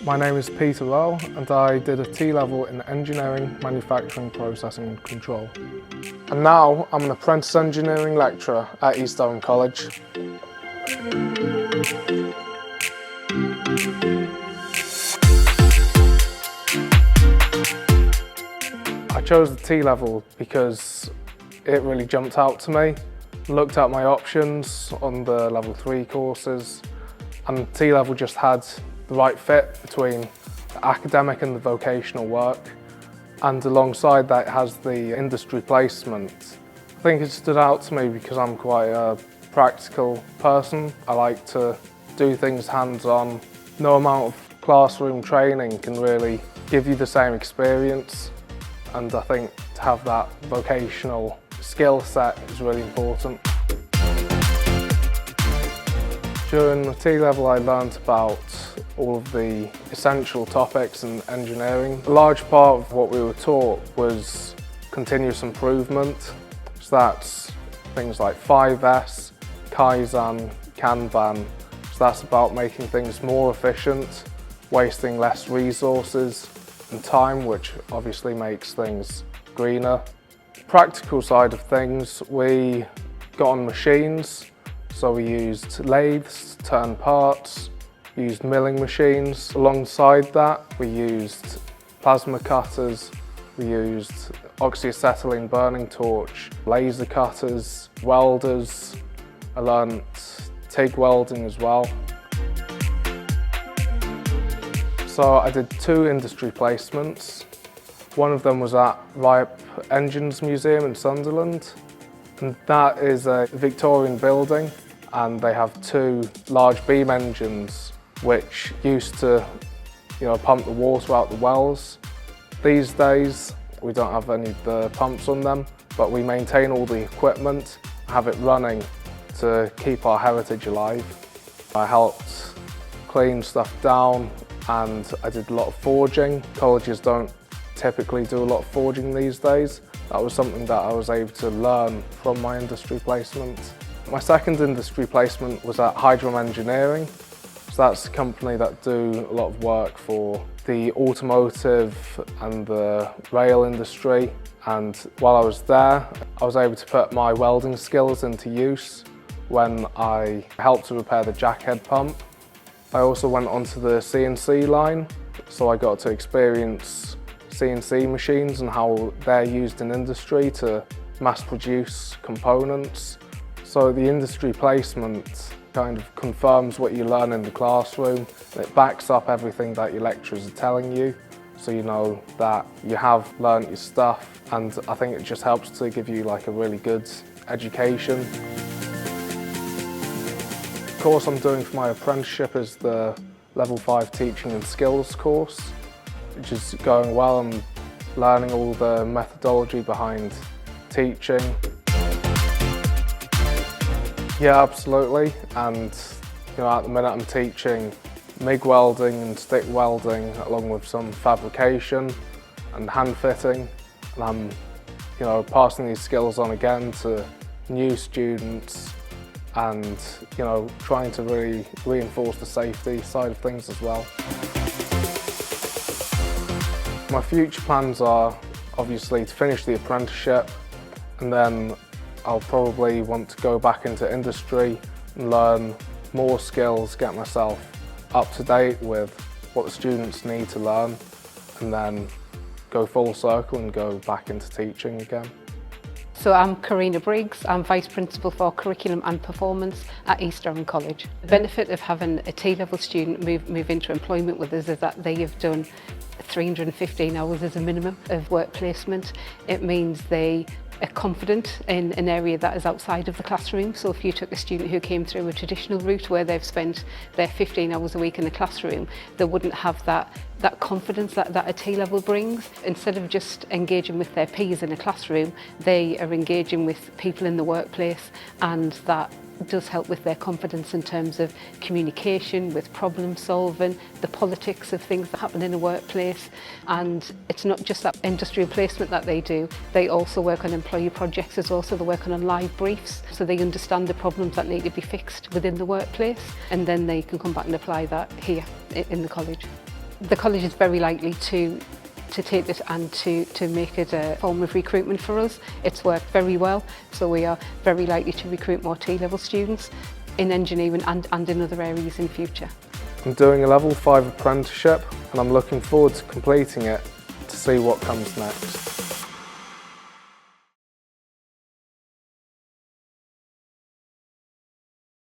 My name is Peter Earl and I did a T-level in Engineering, Manufacturing, Processing and Control. And now I'm an Apprentice Engineering Lecturer at East Durham College. I chose the T-level because it really jumped out to me. Looked at my options on the level 3 courses and T-level just had the right fit between the academic and the vocational work, and alongside that it has the industry placement. I think it stood out to me because I'm quite a practical person. I like to do things hands-on. No amount of classroom training can really give you the same experience, and I think to have that vocational skill set is really important. During the T-level I learnt about all of the essential topics in engineering. A large part of what we were taught was continuous improvement. So that's things like 5S, Kaizen, Kanban. So that's about making things more efficient, wasting less resources and time, which obviously makes things greener. Practical side of things, we got on machines. So we used lathes to turn parts, we used milling machines. Alongside that, we used plasma cutters, we used oxyacetylene burning torch, laser cutters, welders. I learnt TIG welding as well. So I did 2 industry placements. One of them was at Ryhope Engines Museum in Sunderland. And that is a Victorian building, and they have 2 large beam engines which used to pump the water out the wells. These days we don't have any of the pumps on them, but we maintain all the equipment, have it running to keep our heritage alive. I helped clean stuff down and I did a lot of forging. Colleges don't typically do a lot of forging these days. That was something that I was able to learn from my industry placement. My second industry placement was at Ryhope Engineering. So that's a company that do a lot of work for the automotive and the rail industry. And while I was there, I was able to put my welding skills into use when I helped to repair the jackhead pump. I also went onto the CNC line, so I got to experience CNC machines and how they're used in industry to mass produce components. So the industry placement kind of confirms what you learn in the classroom. It backs up everything that your lecturers are telling you, so you know that you have learnt your stuff, and I think it just helps to give you like a really good education. The course I'm doing for my apprenticeship is the Level 5 Teaching and Skills course, which is going well. I'm learning all the methodology behind teaching. Yeah, absolutely. And at the minute I'm teaching MIG welding and stick welding, along with some fabrication and hand fitting. And I'm passing these skills on again to new students and trying to really reinforce the safety side of things as well. My future plans are obviously to finish the apprenticeship, and then I'll probably want to go back into industry and learn more skills, get myself up to date with what the students need to learn, and then go full circle and go back into teaching again. So I'm Karina Briggs, I'm Vice Principal for Curriculum and Performance at East Durham College. The benefit of having a T-level student move into employment with us is that they have done 315 hours as a minimum of work placement. It means they are confident in an area that is outside of the classroom. So if you took a student who came through a traditional route where they've spent their 15 hours a week in the classroom, they wouldn't have that confidence that a T-level brings. Instead of just engaging with their peers in a classroom, they are engaging with people in the workplace, and that does help with their confidence in terms of communication, with problem solving, the politics of things that happen in a workplace. And it's not just that industrial placement that they do, they also work on employee projects as well, so they're working on live briefs, so they understand the problems that need to be fixed within the workplace, and then they can come back and apply that here in the college. The college is very likely to take this and to make it a form of recruitment for us. It's worked very well, so we are very likely to recruit more T-level students in engineering and in other areas in future. I'm doing a level 5 apprenticeship and I'm looking forward to completing it to see what comes next.